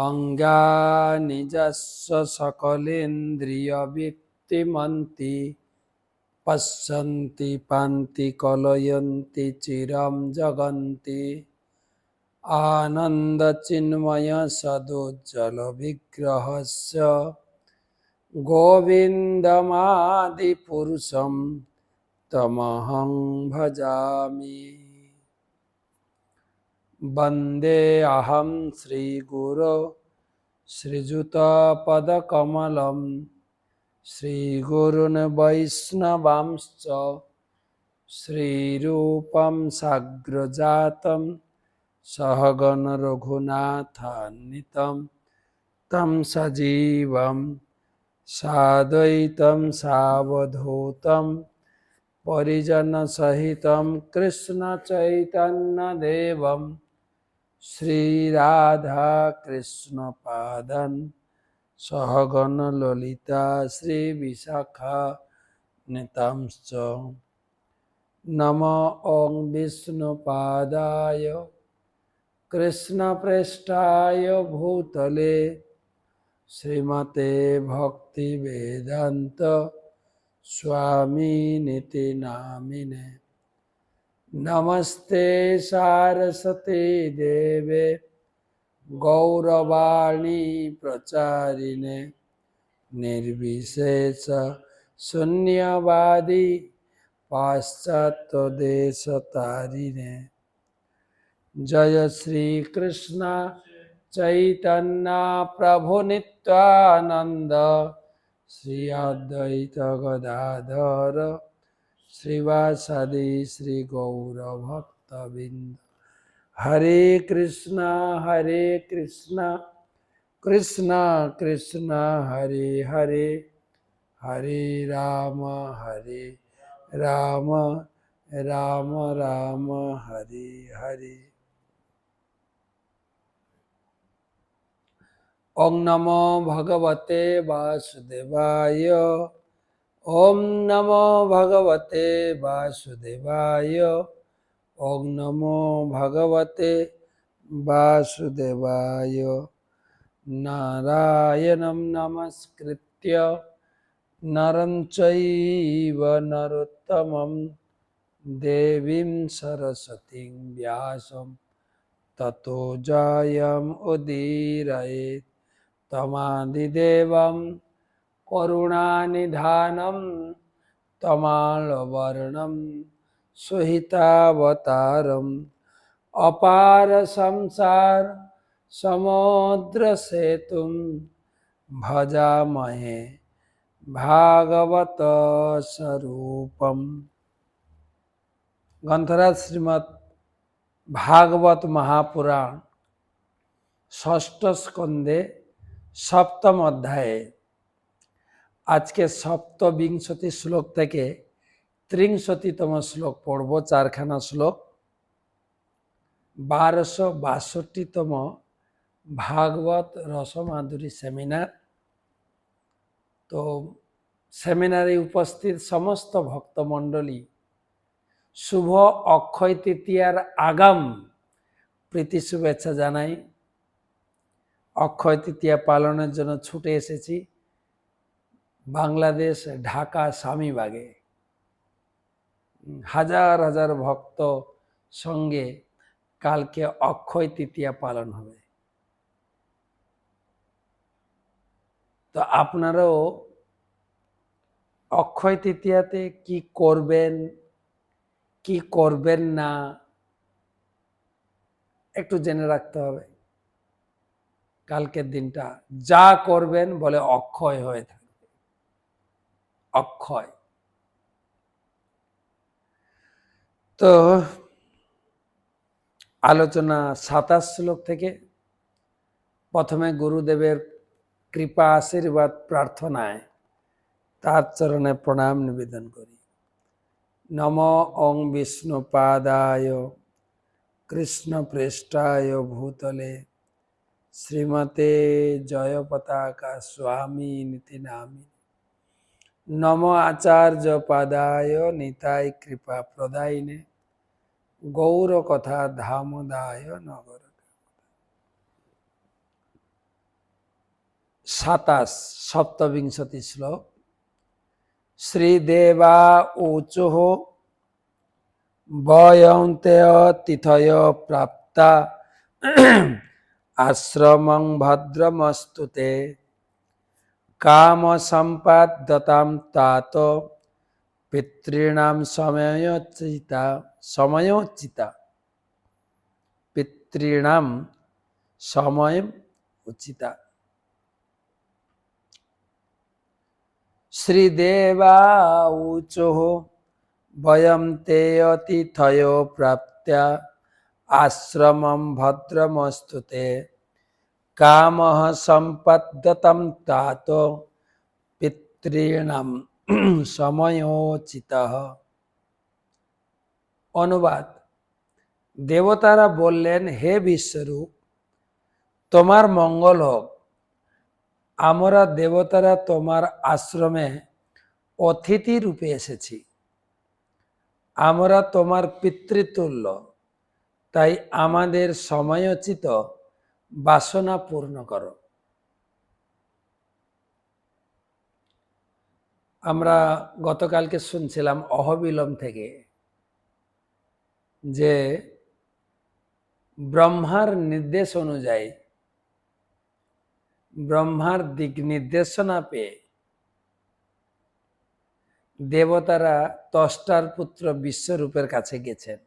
অঙ্গানি যস্য সকলেন্দ্রিয়বৃত্তিমন্তি পশ্যন্তি পান্তি কলয়ন্তি চিরম জগন্তি আনন্দচিন্ময় সদুজ্জ্বল বিগ্রহস্য গোবিন্দমাদিপুরুষম তমহং ভজামি। বন্দে অহম শ্রীগুরো শ্রীযুতপদকমলম শ্রীগুরুন বৈষ্ণবাংশ্চ শ্রীরূপম সাগ্রজাতম সহগণ রঘুনাথান্বিতম তম সজীবম সাদ্বৈতম সাবধূতম পরিজন সহিতম কৃষ্ণ চৈতন্য দেবম শ্রী রাধা কৃষ্ণ পাদন সহগণ ললিতা শ্রী বিশাখা নিতাংশ্চ। নমো ওং বিষ্ণুপাদায় কৃষ্ণপ্রেষ্ঠায় ভূতলে শ্রীমতে ভক্তিবেদান্ত স্বামিনিতি নামিনে। নমস্তে সারস্বতী দেবে গৌরবাণী প্রচারিণে নির্বিশেষ শূন্যবাদী পাশ্চাত্য দেশতারিণে। জয় শ্রী কৃষ্ণ চৈতন্য প্রভু নিত্যানন্দ শ্রী অদ্বৈত গদাধর শ্রীবাসাদি শ্রী গৌর ভক্তবৃন্দ। হরে কৃষ্ণ কৃষ্ণ কৃষ্ণ হরে হরে হরে রাম রাম রাম হরে হরে। ওং নমো ভগবতে বাসুদেবায়। ওং নমো ভগবতে বাসুদেবায়। ওং নমো ভগবতে বাসুদেবায়। নারায়ণং নমস্কৃত্য নরং চৈব নরোত্তমং দেবীং সরস্বতীং ব্যাসং ততো জয়মুদীরয়েৎ। তমাদিদেবং করুণানিধানং তমালবর্ণং সুহিতাবতারং অপার সংসার সমুদ্র সেতুং ভজামহে ভাগবত স্বরূপম। গ্রন্থরাজ শ্রীমৎ ভাগবত মহাপুরাণ ষষ্ঠ স্কন্ধে সপ্তম অধ্যায়ে আজকে সপ্তবিংশতি শ্লোক থেকে ত্রিংশতিতম শ্লোক পড়ব। চারখানা শ্লোক। 1262তম ভাগবত রসমাধুরী সেমিনার। তো সেমিনারে উপস্থিত সমস্ত ভক্তমণ্ডলী শুভ অক্ষয় তৃতীয়ার আগাম প্রীতি শুভেচ্ছা জানাই। অক্ষয় তৃতীয়া পালনের জন্য ছুটে এসেছি বাংলাদেশ ঢাকা স্বামীবাগে। হাজার হাজার ভক্ত সঙ্গে কালকে অক্ষয় তৃতীয়া পালন হবে। তো আপনারাও অক্ষয় তৃতীয়াতে কি করবেন কি করবেন না একটু জেনে রাখতে হবে। কালকের দিনটা যা করবেন বলে অক্ষয় হয়ে থাকবে। অক্ষয়। তো আলোচনা 27 শ্লোক থেকে। প্রথমে গুরুদেবের কৃপা আশীর্বাদ প্রার্থনায় তার চরণে প্রণাম নিবেদন করি। নমো ওং বিষ্ণুপাদায় কৃষ্ণপ্রেষ্ঠায় ভূতলে শ্রীমতে জয়পতাকা স্বামিনিতি নামিনে। নমো আচার্য পাদায় নিতাই কৃপা প্রদায়িনে গৌর কথা ধামদায় নগর। 27 সপ্তবিংশতি শ্লোক। শ্রীদেবা ऊचुः বয়ং তেয় তিথয় প্রাপ্তা আশ্রমং ভদ্রমস্তুতে কাম সম্পাদ্যতাম তাত পিতॄণাম সময়োচিতা পিতॄণাম সময়োচিতা। শ্রীদেবা ऊचुः বয়ম তে অতিথয় প্রাপ্ত্যা আশ্রমম ভদ্রমস্তুতে কামঃ সম্পদ্যতাম তাত পিতॄণাম সময়োচিতঃ। অনুবাদ: দেবতারা বললেন, হে বিশ্বরূপ, তোমার মঙ্গল হোক। আমরা দেবতারা তোমার আশ্রমে অতিথি রূপে এসেছি। আমরা তোমার পিতৃতুল্য, তাই আমাদের সময়োচিত বাসনা পূর্ণ করো। আমরা গতকালকে শুনছিলাম অহবিলম থেকে যে ব্রহ্মার নির্দেশ অনুযায়ী, ব্রহ্মার দিক নির্দেশনা পেয়ে দেবতারা ত্বষ্টার পুত্র বিশ্বরূপের কাছে গেছেন।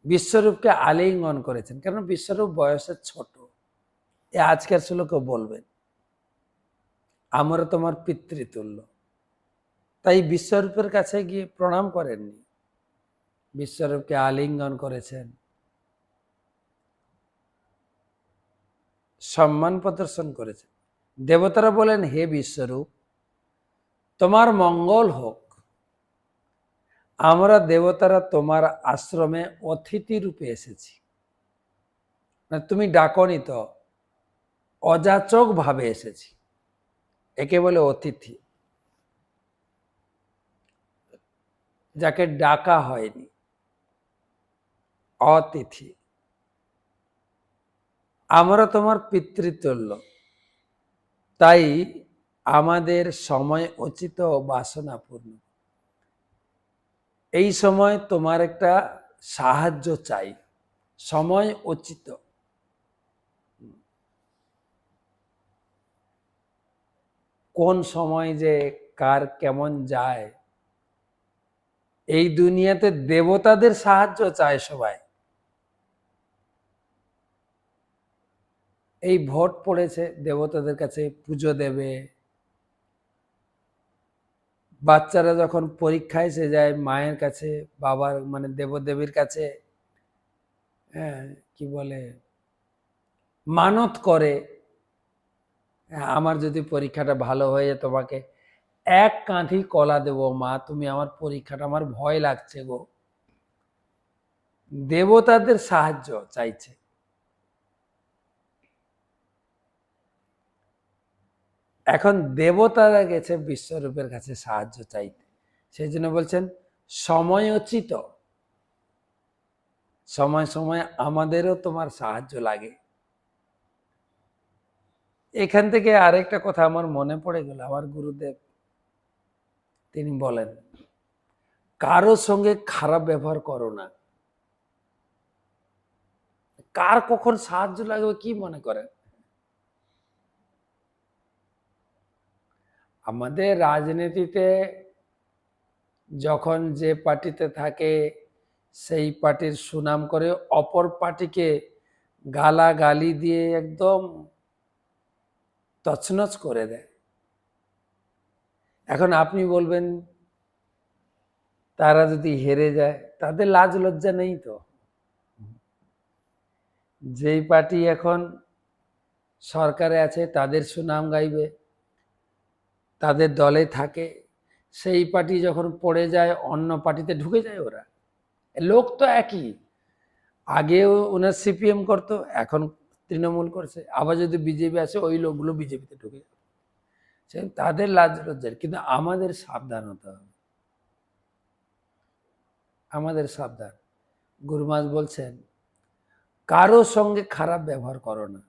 বিশ্বরূপকে আলিঙ্গন করেছেন, কারণ বিশ্বরূপ বয়সে ছোট। আজকের শ্লোকে বলবেন, আমরা তোমার পিতৃতুল্য, তাই বিশ্বরূপের কাছে গিয়ে প্রণাম করেননি, বিশ্বরূপকে আলিঙ্গন করেছেন, সম্মান প্রদর্শন করেছেন। দেবতারা বলেন, হে বিশ্বরূপ, তোমার মঙ্গল হোক। আমরা দেবতারা তোমার আশ্রমে অতিথি রূপে এসেছি। তুমি ডাকনি তো, অযাচক ভাবে এসেছি, একে বলে অতিথি, যাকে ডাকা হয়নি, অতিথি। আমরা তোমার পিতৃতুল্য, তাই আমাদের সময় উচিত বাসনা পূর্ণ। এই সময় তোমার একটা সাহায্য চাই, সময় উচিত। কোন সময় যে কার কেমন যায়, এই দুনিয়াতে দেবতাদের সাহায্য চায় সবাই। এই ভোট পড়েছে, দেবতাদের কাছে পুজো দেবে। বাচ্চারা যখন পরীক্ষায় এসে যায় মায়ের কাছে, বাবার মানে দেবদেবীর কাছে, হ্যাঁ, কি বলে, মানত করে, আমার যদি পরীক্ষাটা ভালো হয়ে তোমাকে এক কাঁধি কলা দেবো মা, তুমি আমার পরীক্ষাটা, আমার ভয় লাগছে গো। দেবতাদের সাহায্য চাইছে। এখন দেবতারা গেছে বিশ্বরূপের কাছে সাহায্য চাইতে, সেই জন্য বলছেন সময়োচিত। সময় সময় আমাদেরও তোমার সাহায্য লাগে। এখান থেকে আরেকটা কথা আমার মনে পড়ে গেল। আমার গুরুদেব তিনি বলেন, কারো সঙ্গে খারাপ ব্যবহার করো না। কার কখন সাহায্য লাগবে কি মনে করেন? আমাদের রাজনীতিতে যখন যে পার্টিতে থাকে সেই পার্টির সুনাম করে অপর পার্টিকে গালাগালি দিয়ে একদম তছনছ করে দেয়। এখন আপনি বলবেন তারা যদি হেরে যায়, তাদের লাজ লজ্জা নেই তো? যেই পার্টি এখন সরকারে আছে তাদের সুনাম গাইবে, তাদের দলে থাকে, সেই পার্টি যখন পড়ে যায় অন্য পার্টিতে ঢুকে যায় ওরা। লোক তো একই, আগেও ওনার সিপিএম করতো, এখন তৃণমূল করছে, আবার যদি বিজেপি আসে ওই লোকগুলো বিজেপিতে ঢুকে যাবে। তাদের লাজ লজ্জার, কিন্তু আমাদের সাবধান হতে হবে, আমাদের সাবধান। গুরু মহারাজ বলছেন, কারো সঙ্গে খারাপ ব্যবহার করো না।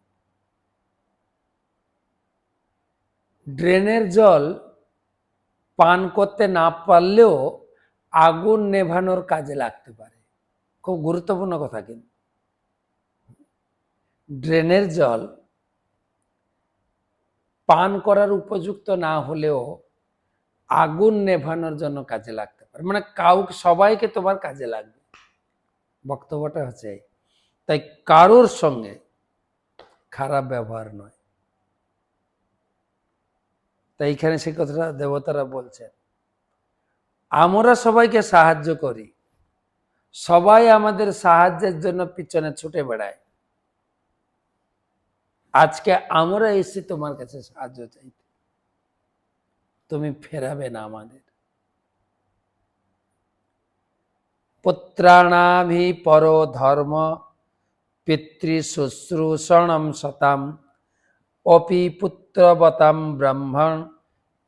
ড্রেনের জল পান করতে না পারলেও আগুন নেভানোর কাজে লাগতে পারে। খুব গুরুত্বপূর্ণ কথা। কিন্তু ড্রেনের জল পান করার উপযুক্ত না হলেও আগুন নেভানোর জন্য কাজে লাগতে পারে, মানে সবাইকে তোমার কাজে লাগবে। বক্তব্যটা হচ্ছে তাই কারোর সঙ্গে খারাপ ব্যবহার নয়। তাই এখানে সে কথাটা দেবতারা বলছেন, আমরা সবাইকে সাহায্য করি, সবাই আমাদের সাহায্যের জন্য পিছনে ছুটে বেড়ায়, আজকে আমরা এসে তোমার কাছে সাহায্য চাইতে, তুমি ফেরাবে না আমাদের। পুত্রাণাম হি পরো ধর্ম পিতৃ শুশ্রূষণম শতাম অপি পুত্রবতাম ব্রহ্মণ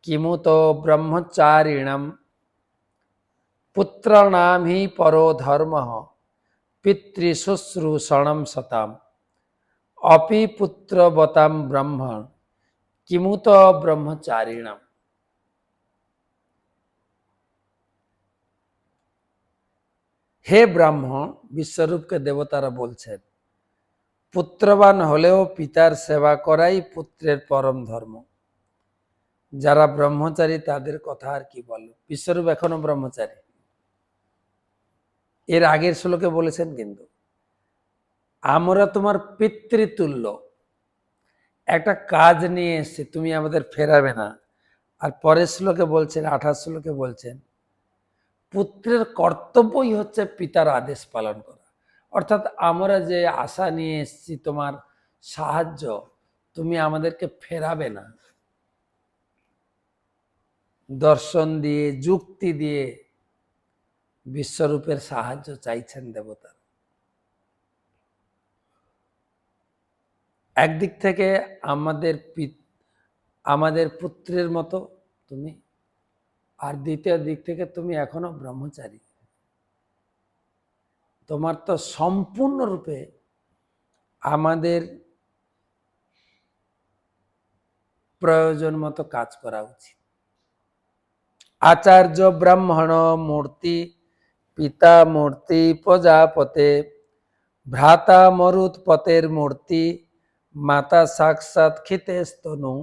কিমুত ব্রহ্মচারিণম। পুত্রাণাম হি পরো ধর্ম পিতৃ শুশ্রূষণম শতাম অপি পুত্রবতাম ব্রহ্মণ কিমুত ব্রহ্মচারিণম। হে ব্রাহ্মণ, বিশ্বরূপকে দেবতারা বলছেন, পুত্রবান হলেও পিতার সেবা করাই পুত্রের পরম ধর্ম। যারা ব্রহ্মচারী তাদের কথা আর কি বলবো। বিশ্বরূপ এখনো ব্রহ্মচারী। এর আগের শ্লোকে বলেছেন, কিন্তু আমরা তোমার পিতৃতুল্য, একটা কাজ নিয়ে এসেছি, তুমি আমাদের ফেরাবে না। আর পরের শ্লোকে বলছেন, 28 শ্লোকে বলছেন, পুত্রের কর্তব্যই হচ্ছে পিতার আদেশ পালন করা। অর্থাৎ আমরা যে আশা নিয়ে এসেছি তোমার সাহায্য, তুমি আমাদেরকে ফেরাবে না। দর্শন দিয়ে, যুক্তি দিয়ে বিশ্বরূপের সাহায্য চাইছেন দেবতা। একদিক থেকে আমাদের পুত্রের মতো তুমি, আর দ্বিতীয় দিক থেকে তুমি এখনো ব্রহ্মচারী। তোমার তো সম্পূর্ণরূপে আমাদের প্রয়োজন মতো কাজ করা উচিত। আচার্য ব্রাহ্মণ মূর্তি পিতা মূর্তি প্রজাপতে ভ্রাতা মরুৎপতের মূর্তি মাতা সাক্ষাৎ ক্ষিতে স্তনু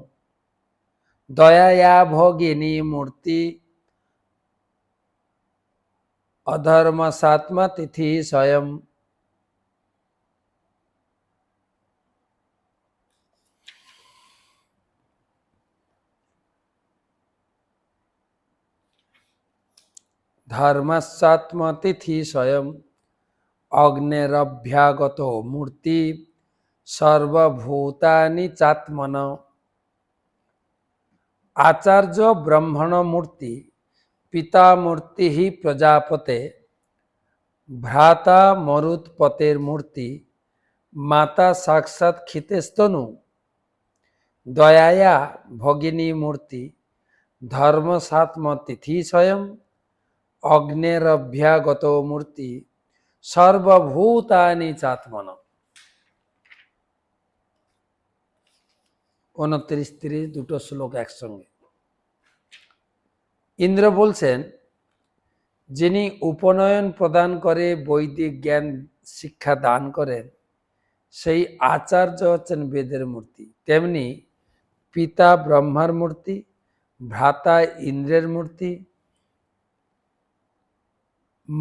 দয়ায়া ভগিনী মূর্তি অধর্ম সাত্মা তিথি স্বয়ং। ধর্মস্যাত্মতিথি স্বয়ং অগ্নেরভ্যাগত মূর্তি সর্বভূতানি চাত্মন। আচার্য ব্রহ্মণ মূর্তি পিতা মূর্তি হি প্রজাপতে ভ্রাতা মরুৎপতের মূর্তি মাতা সাক্ষাৎ ক্ষিতেস্তনু দয়ায়া ভগিনী মূর্তি ধর্মসাত্ম তিথি স্বয়ং অগ্নেরভ্যাগত মূর্তি সর্বভূতানি চাত্মন। 29-30 দুটো শ্লোক একসঙ্গে। ইন্দ্র বলছেন, যিনি উপনয়ন প্রদান করে বৈদিক জ্ঞান শিক্ষা দান করেন, সেই আচার্য হচ্ছেন বেদের মূর্তি। তেমনি পিতা ব্রহ্মার মূর্তি, ভ্রাতা ইন্দ্রের মূর্তি,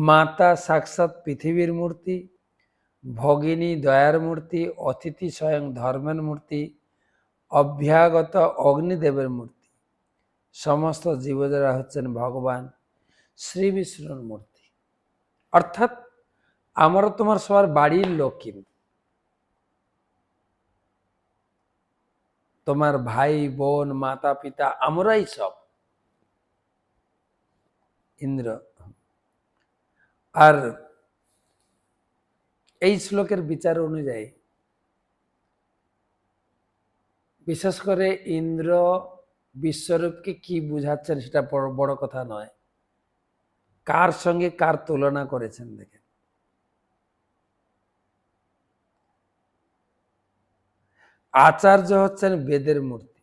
মাতা সাক্ষাৎ পৃথিবীর মূর্তি, ভগিনী দয়ার মূর্তি, অতিথি স্বয়ং ধর্মের মূর্তি, অভ্যাগত অগ্নিদেবের মূর্তি, সমস্ত জীবদেরা হচ্ছেন ভগবান শ্রী বিষ্ণুর মূর্তি। অর্থাৎ আমরা তোমার সবার বাড়ির লোক, কিন্তু তোমার ভাই বোন মাতা পিতা আমরাই সব। ইন্দ্র। আর এই শ্লোকের বিচার অনুযায়ী বিশেষ করে ইন্দ্র বিশ্বরূপকে কি বুঝাচ্ছেন সেটা বড় কথা নয়, কার সঙ্গে কার তুলনা করেছেন দেখেন। আচার্য হচ্ছেন বেদের মূর্তি।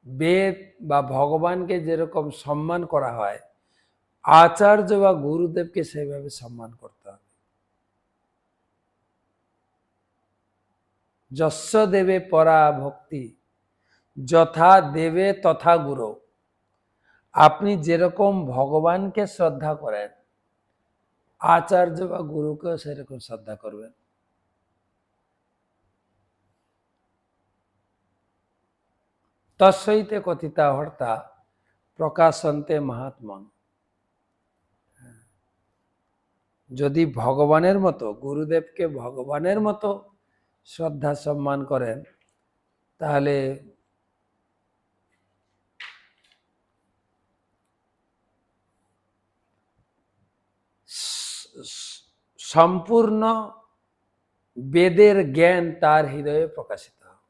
বেদ বা ভগবানকে যেরকম সম্মান করা হয়, আচার্য বা গুরুদেবকে সেভাবে সম্মান করতে হবে। যস্য দেবে পরা ভক্তি যথা দেবে তথা গুরু। আপনি যেরকম ভগবানকে শ্রদ্ধা করেন, আচার্য বা গুরুকেও সেরকম শ্রদ্ধা করবেন। তস্যৈতে কথিতা হর্তা প্রকাশন্তে মহাত্মন। যদি ভগবানের মতো, গুরুদেবকে ভগবানের মতো শ্রদ্ধা সম্মান করেন, তাহলে সম্পূর্ণ বেদের জ্ঞান তার হৃদয়ে প্রকাশিত হবে।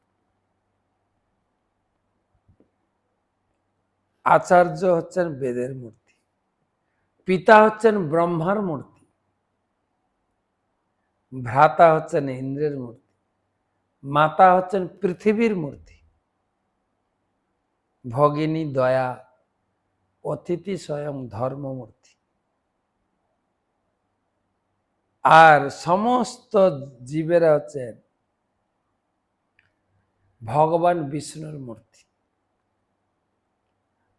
আচার্য হচ্ছেন বেদের মূর্তি, পিতা হচ্ছেন ব্রহ্মার মূর্তি, ভ্রাতা হচ্ছেন ইন্দ্রের মূর্তি, মাতা হচ্ছেন পৃথিবীর মূর্তি, ভগিনী দয়া, অতিথি স্বয়ং ধর্মমূর্তি। আর সমস্ত জীবেরা হচ্ছেন ভগবান বিষ্ণুর মূর্তি,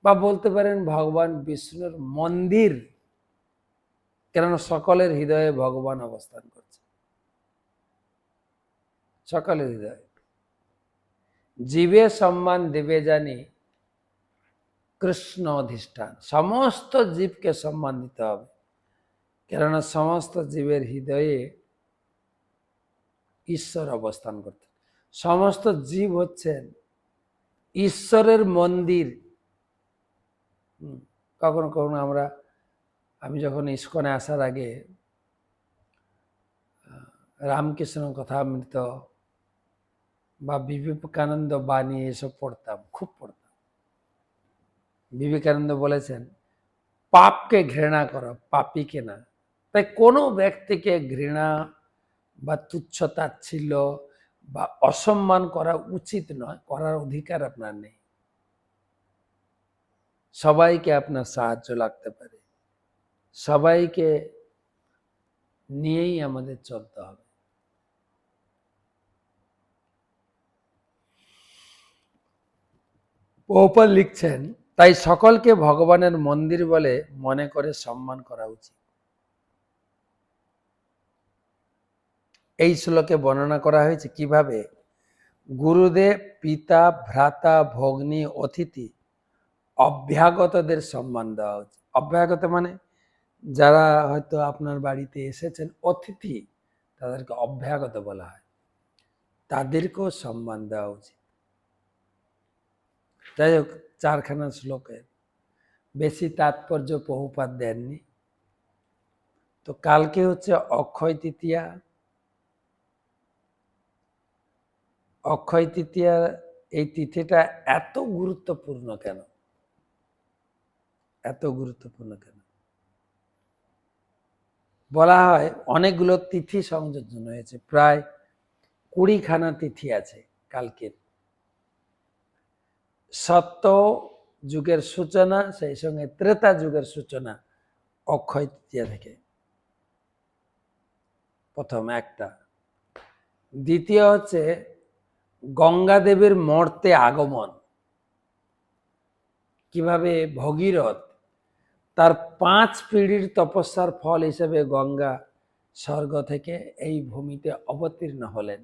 বা বলতে পারেন ভগবান বিষ্ণুর মন্দির, কেননা সকলের হৃদয়ে ভগবান অবস্থান করছে, সকলের হৃদয়ে। জীবে সম্মান দেবে জানি কৃষ্ণ অধিষ্ঠান। সমস্ত জীবকে সম্মান দিতে হবে, কেননা সমস্ত জীবের হৃদয়ে ঈশ্বর অবস্থান করতেন। সমস্ত জীব হচ্ছেন ঈশ্বরের মন্দির। কখনো কখনো আমি যখন ইস্কনে আসার আগে রামকৃষ্ণ কথামৃত বা বিবেকানন্দ বাণী এসব পড়তাম, খুব পড়তাম। বিবেকানন্দ বলেছেন, পাপকে ঘৃণা করো, পাপীকে না। তাই কোনো ব্যক্তিকে ঘৃণা বা তুচ্ছ-তাচ্ছিল্য বা অসম্মান করা উচিত নয়, করার অধিকার আপনার নেই। সবাইকে আপনার সাহায্য লাগতে পারে, সবাইকে নিয়েই আমাদের চলতে হবে। প্রভুপাদ লিখছেন, তাই সকলকে ভগবানের মন্দির বলে মনে করে সম্মান করা উচিত। এই শ্লোকে বর্ণনা করা হয়েছে কিভাবে গুরুদেব, পিতা, ভ্রাতা, ভগ্নী, অতিথি, অভ্যাগতদের সম্মান দেওয়া উচিত। অভ্যাগত মানে যারা হয়তো আপনার বাড়িতে এসেছেন অতিথি, তাদেরকে অভ্যাগত বলা হয়, তাদেরকেও সম্মান দেওয়া উচিত। যাই হোক, চারখানা শ্লোকে বেশি তাৎপর্য প্রভুপাদ দেননি। তো কালকে হচ্ছে অক্ষয় তৃতীয়া। অক্ষয় তৃতীয়া এই তিথিটা এত গুরুত্বপূর্ণ কেন? এত গুরুত্বপূর্ণ কেন? বলা হয় অনেকগুলো তিথি সংযোজন হয়েছে, প্রায় 20খানা তিথি আছে কালকের। সত্য যুগের সূচনা, সেই সঙ্গে ত্রেতা যুগের সূচনা অক্ষয় তৃতীয়া থেকে, প্রথম একটা। দ্বিতীয় হচ্ছে গঙ্গা দেবীর মর্তে আগমন, কিভাবে ভগীরথ তার 5 পিঢ়ির তপস্যার ফল হিসেবে গঙ্গা স্বর্গ থেকে এই ভূমিতে অবতীর্ণ হলেন।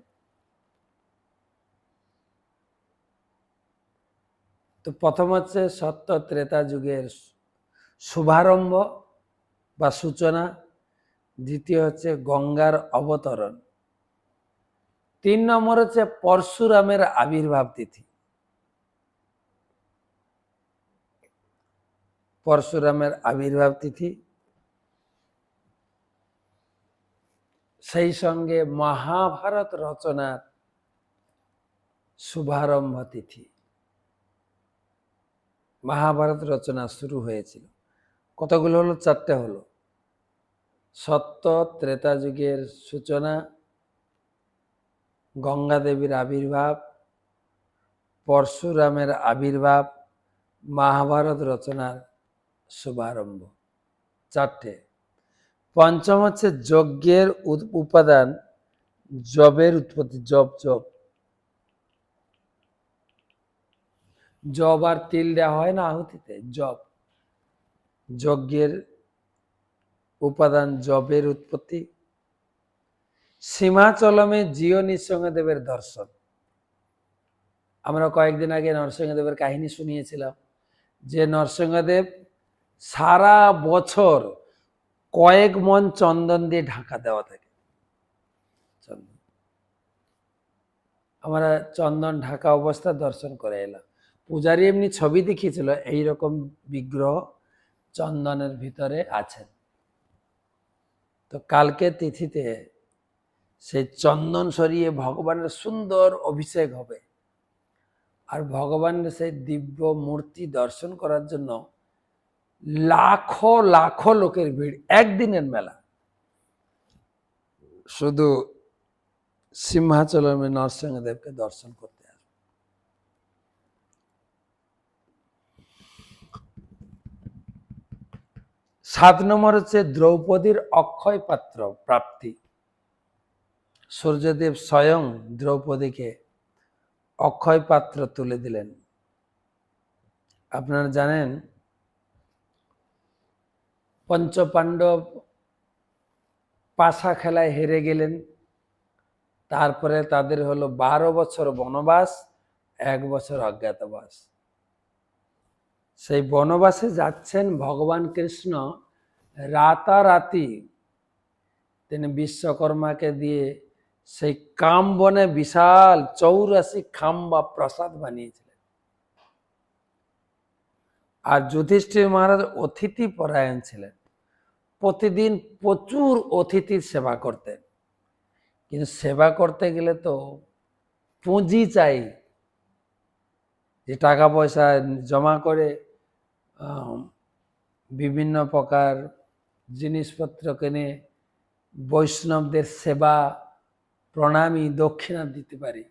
তো প্রথম হচ্ছে সত্য ত্রেতা যুগের শুভারম্ভ বা সূচনা, দ্বিতীয় হচ্ছে গঙ্গার অবতরণ, 3 নম্বর হচ্ছে পরশুরামের আবির্ভাব তিথি। পরশুরামের আবির্ভাব তিথি, সেই সঙ্গে মহাভারত রচনার শুভারম্ভ তিথি। মহাভারত রচনা শুরু হয়েছিল, কতগুলো হলো? 4টে হলো। সত্য ত্রেতা যুগের সূচনা, গঙ্গা দেবীর আবির্ভাব, পরশুরামের আবির্ভাব, মহাভারত রচনার শুভারম্ভ। চারটে। পঞ্চম হচ্ছে যজ্ঞের উপাদান, জবের উৎপত্তি। জব আর তিল দেওয়া হয় না আহুতিতে, জব। যজ্ঞের উপাদান জবের উৎপত্তি। সিমাচলমে জিও নৃসিংহদেবের দর্শন। আমরা কয়েকদিন আগে নরসিংহদেবের কাহিনী শুনিয়েছিলাম যে নরসিংহদেব সারা বছর কয়েক মন চন্দন দিয়ে ঢাকা দেওয়া থাকে। আমরা চন্দন ঢাকা অবস্থা দর্শন করে এলাম। পূজারী এমনি ছবি দেখিয়েছিল, এইরকম বিগ্রহ চন্দনের ভিতরে আছেন। তো কালকে তিথিতে সেই চন্দন সরিয়ে ভগবানের সুন্দর অভিষেক হবে, আর ভগবানের সেই দিব্য মূর্তি দর্শন করার জন্য লাখো লাখো লোকের ভিড়। একদিনের মেলা। শুধু সিংহাচলমে নরসিংহদেবকে দর্শন করতে আসবে। 7 নম্বর হচ্ছে দ্রৌপদীর অক্ষয় পাত্র প্রাপ্তি। সূর্যদেব স্বয়ং দ্রৌপদীকে অক্ষয় পাত্র তুলে দিলেন। আপনারা জানেন পঞ্চপাণ্ডব পাশা খেলায় হেরে গেলেন, তারপরে তাদের হলো 12 বছর বনবাস, 1 বছর অজ্ঞাতবাস। সেই বনবাসে যাচ্ছেন ভগবান কৃষ্ণ রাতারাতি তিনি বিশ্বকর্মাকে দিয়ে সেই কাম বনে বিশাল 84 খাম্বা প্রাসাদ বানিয়েছিলেন। আর যুধিষ্ঠির মহারাজ অতিথি পরায়ণ ছিলেন, প্রতিদিন প্রচুর অতিথির সেবা করতেন। কিন্তু সেবা করতে গেলে তো পুঁজি চাই, যে টাকা পয়সা জমা করে বিভিন্ন প্রকার জিনিসপত্র কিনে বৈষ্ণবদের সেবা প্রণামী দক্ষিণা দিতে পারি,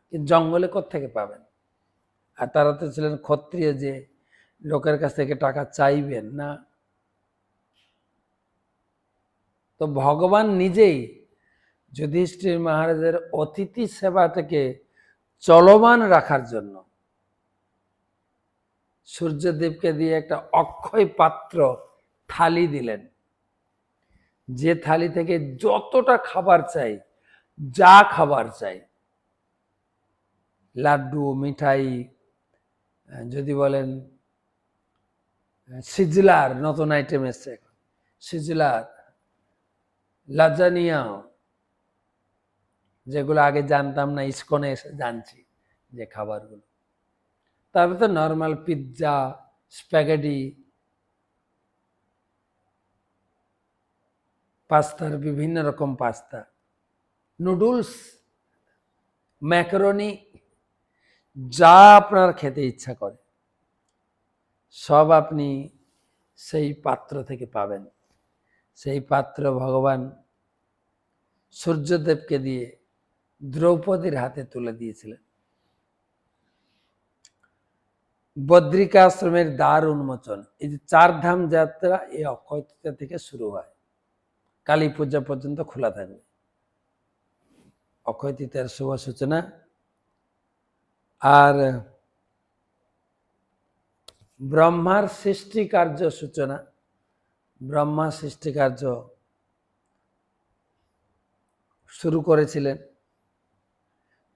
কিন্তু জঙ্গলে কোত্থেকে পাবেন? আর তারা তো ছিলেন ক্ষত্রিয়, যে লোকের কাছ থেকে টাকা চাইবেন না। তো ভগবান নিজেই যুধিষ্ঠির মহারাজের অতিথি সেবাটাকে চলমান রাখার জন্য সূর্যদেবকে দিয়ে একটা অক্ষয় পাত্র থালি দিলেন, যে থালি থেকে যতটা খাবার চাই, যা খাবার চাই, লাড্ডু, মিঠাই, যদি বলেন সিজলার, নতুন আইটেম এসছে, সিজলার, লাজানিয়া, যেগুলো আগে জানতাম না, ইস্কনে এসে জানছি যে খাবারগুলো। তারপরে তো নর্মাল পিৎজা, স্প্যাগেটি, পাস্তার বিভিন্ন রকম পাস্তা, নুডলস, ম্যাকারনি, যা আপনার খেতে ইচ্ছা করে সব আপনি সেই পাত্র থেকে পাবেন। সেই পাত্র ভগবান সূর্যদেবকে দিয়ে দ্রৌপদীর হাতে তুলে দিয়েছিলেন। বদ্রিকাশ্রমের দ্বার উন্মোচন, এই যে 4 ধাম যাত্রা এই অক্ষয় তৃতীয়া থেকে শুরু হয়, কালী পূজা পর্যন্ত খোলা থাকবে। অক্ষয় তৃতীয়ার শুভ সূচনা। আর ব্রহ্মার সৃষ্টি কার্য সূচনা, ব্রহ্মা সৃষ্টি কার্য শুরু করেছিলেন।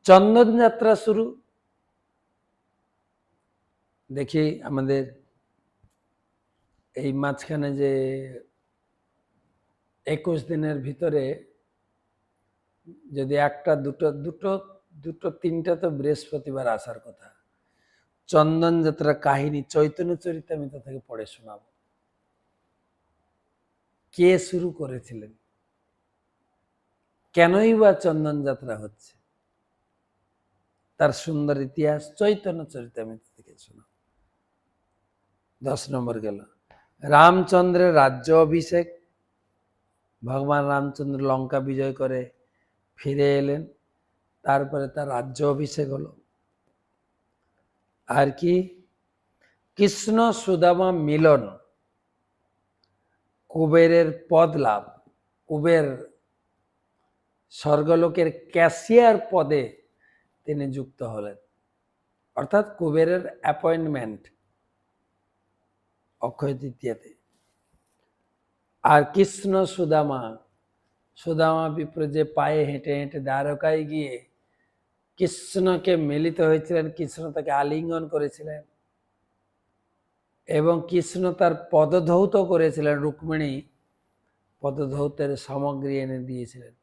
চন্দন যাত্রা শুরু। দেখি আমাদের এই মাঝখানে যে 21 দিনের ভিতরে যদি একটা দুটো তিনটা তো বৃহস্পতিবার আসার কথা। চন্দন যাত্রা কাহিনী চৈতন্য চরিতামৃত থেকে পড়ে শোনাব। কে শুরু করেছিলেন, কেনই বা চন্দন যাত্রা হচ্ছে, তার সুন্দর ইতিহাস চৈতন্য চরিতামৃত থেকে শোনাব। 10 নম্বর গেল রামচন্দ্রের রাজ্য অভিষেক। ভগবান রামচন্দ্র লঙ্কা বিজয় করে ফিরে এলেন, তারপরে তার রাজ্য অভিষেক হলো। আর কি কৃষ্ণ সুদামা মিলন, কুবেরের পদ লাভ, কুবের স্বর্গলোকের ক্যাশিয়ার পদে তিনি যুক্ত হলেন, অর্থাৎ কুবেরের অ্যাপয়েন্টমেন্ট অক্ষয় তৃতীয়াতে। আর কৃষ্ণ সুদামা, সুদামা বিপ্র যে পায়ে হেঁটে হেঁটে দ্বারকায় গিয়ে কৃষ্ণকে মিলিত হয়েছিলেন, কৃষ্ণ তাকে আলিঙ্গন করেছিলেন এবং কৃষ্ণ তার পদধৌত করেছিলেন, রুক্মিণী পদধৌতের সামগ্রী এনে দিয়েছিলেন।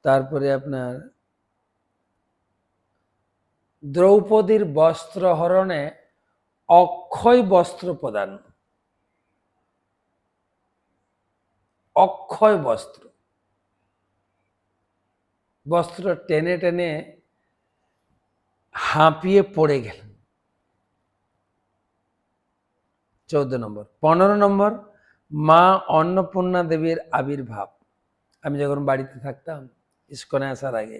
তারপরে আপনার দ্রৌপদীর বস্ত্র হরণে অক্ষয় বস্ত্র প্রদান, অক্ষয় বস্ত্র, বস্ত্র টেনে টেনে হাঁপিয়ে পড়ে গেলেন। 14 নম্বর। 15 নম্বর, মা অন্নপূর্ণা দেবীর আবির্ভাব। আমি যখন বাড়িতে থাকতাম ইস্কনে আসার আগে,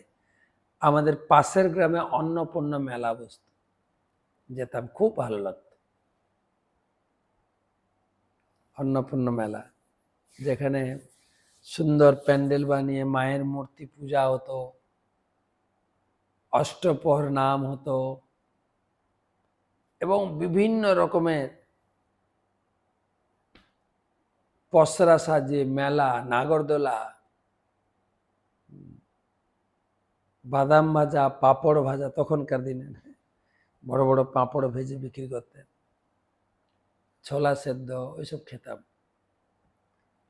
আমাদের পাশের গ্রামে অন্নপূর্ণা মেলা বসত, যেতাম, খুব ভালো লাগতো। অন্নপূর্ণা মেলা, যেখানে সুন্দর প্যান্ডেল বানিয়ে মায়ের মূর্তি পূজা হতো, অষ্টপ্রহর নাম হতো এবং বিভিন্ন রকমের পসরা সাজিয়ে মেলা, নাগরদোলা, বাদাম ভাজা, পাঁপড় ভাজা, তখনকার দিনে বড় বড় পাঁপড় ভেজে বিক্রি করতেন, ছোলা সেদ্ধ, ওইসব খেতাম।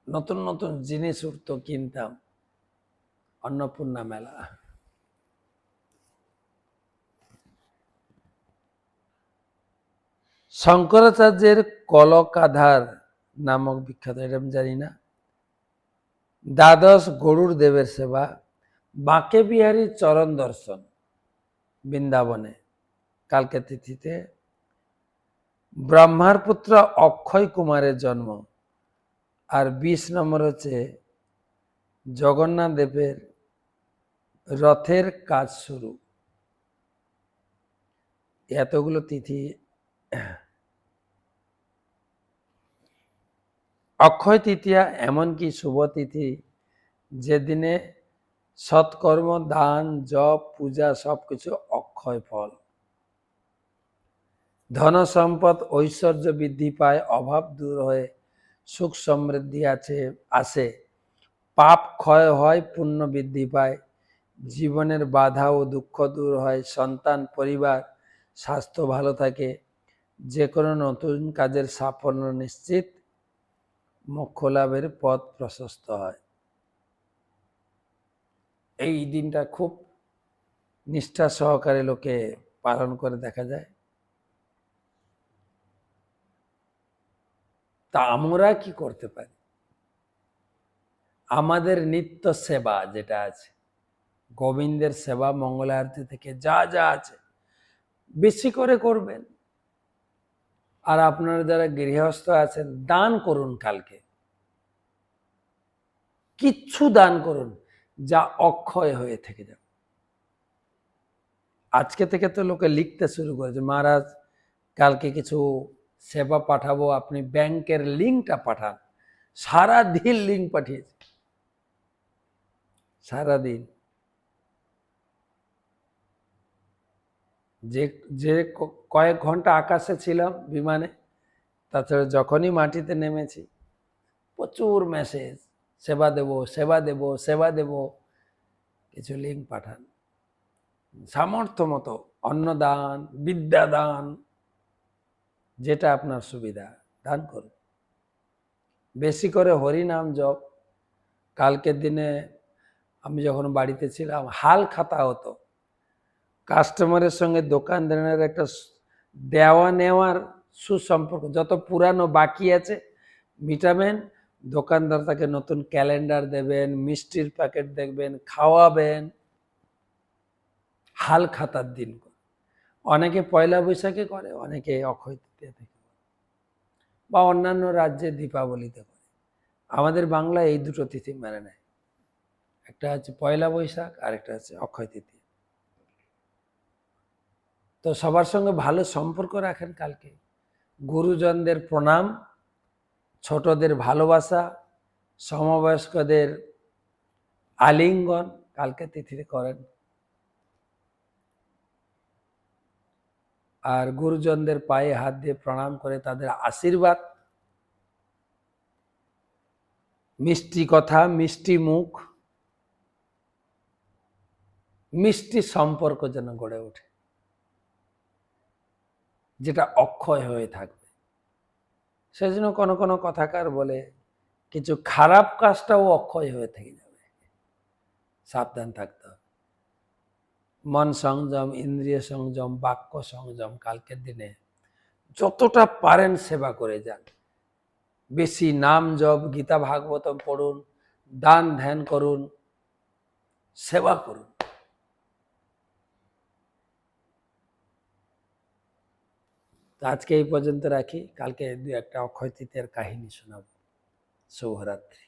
নতুন নতুন জিনিস উঠতো, কিনতাম। অন্নপূর্ণা মেলা। শঙ্করাচার্যের কলকাধার নামক বিখ্যাত, এটা আমি জানি না। দ্বাদশ গরুর দেবের সেবা, বাঁকে বিহারীর চরণ দর্শন বৃন্দাবনে কালকে তিথিতে, ব্রহ্মার পুত্র অক্ষয় কুমারের জন্ম। আর 20 নম্বর হচ্ছে জগন্নাথ দেবের রথের কাজ শুরু। এতগুলো তিথি। অক্ষয় তৃতীয়া এমন কি শুভ তিথি যেদিনে সৎকর্ম, দান, জপ, পূজা সবকিছু অক্ষয় ফল। ধন সম্পদ ঐশ্বর্য বৃদ্ধি পায়, অভাব দূর হয়ে সুখ সমৃদ্ধি আসে, পাপ ক্ষয় হয়, পুণ্য বৃদ্ধি পায়, জীবনের বাধা ও দুঃখ দূর হয়, সন্তান, পরিবার, স্বাস্থ্য ভালো থাকে, যে কোনো নতুন কাজের সাফল্য নিশ্চিত, মোক্ষ লাভের পথ প্রশস্ত হয়। এই দিনটা খুব নিষ্ঠা সহকারে লোকে পালন করে দেখা যায়। তা আমরা কি করতে পারি? আমাদের নিত্য সেবা যেটা আছে, গোবিন্দের সেবা, মঙ্গল আরতি থেকে যা যা আছে বেশি করে করবেন। আর আপনারা যারা গৃহস্থ আছেন, দান করুন। কালকে কিচ্ছু দান করুন যা অক্ষয় হয়ে থেকে যাবে। আজকে থেকে তো লোকে লিখতে শুরু করেছে, মহারাজ কালকে কিছু সেবা পাঠাবো, আপনি ব্যাংকের লিঙ্কটা পাঠান। সারাদিন লিঙ্ক পাঠিয়েছে, সারাদিন। যে যে কয়েক ঘন্টা আকাশে ছিলাম বিমানে, তাছাড়া যখনই মাটিতে নেমেছি প্রচুর মেসেজ, সেবা দেব, সেবা দেব, সেবা দেব। কিছু লিঙ্ক পাঠান, সামর্থ্য মতো অন্নদান, বিদ্যাদান, যেটা আপনার সুবিধা দান করুন। বেশি করে হরিনাম জপ। কালকের দিনে আমি যখন বাড়িতে ছিলাম, হাল খাতা হতো, কাস্টমারের সঙ্গে দোকানদারের একটা দেওয়া নেওয়ার সুসম্পর্ক। যত পুরানো বাকি আছে মিটাবেন, দোকানদার তাকে নতুন ক্যালেন্ডার দেবেন, মিষ্টির প্যাকেট দেখবেন, খাওয়াবেন। হাল খাতার দিন। অনেকে পয়লা বৈশাখে করে, অনেকে অক্ষয় তৃতীয়া থেকে। বা অন্যান্য রাজ্যে দীপাবলিতে করে। আমাদের বাংলায় এই দুটো তিথি মেনে নেয়, একটা হচ্ছে পয়লা বৈশাখ আর একটা হচ্ছে অক্ষয় তৃতীয়া। তো সবার সঙ্গে ভালো সম্পর্ক রাখেন কালকে, গুরুজনদের প্রণাম, ছোটদের ভালোবাসা, সমবয়স্কদের আলিঙ্গন কালকে তিথিতে করেন। আর গুরুজনদের পায়ে হাত দিয়ে প্রণাম করে তাদের আশীর্বাদ, মিষ্টি কথা, মিষ্টি মুখ, মিষ্টি সম্পর্ক যেন গড়ে ওঠে, যেটা অক্ষয় হয়ে থাকবে। সেজন্য কোনো কোনো কথাকার বলে কিছু খারাপ কাজটাও অক্ষয় হয়ে থেকে যাবে, সাবধান থাকতে হবে। মন সংযম, ইন্দ্রিয় সংযম, বাক্য সংযম কালকের দিনে যতটা পারেন সেবা করে যান। বেশি নাম জপ, গীতা ভাগবতম পড়ুন, দান ধ্যান করুন, সেবা করুন। আজকে এই পর্যন্ত রাখি, কালকে দু একটা অক্ষয় তৃতীয়ার কাহিনী শোনাব। শুভরাত্রি।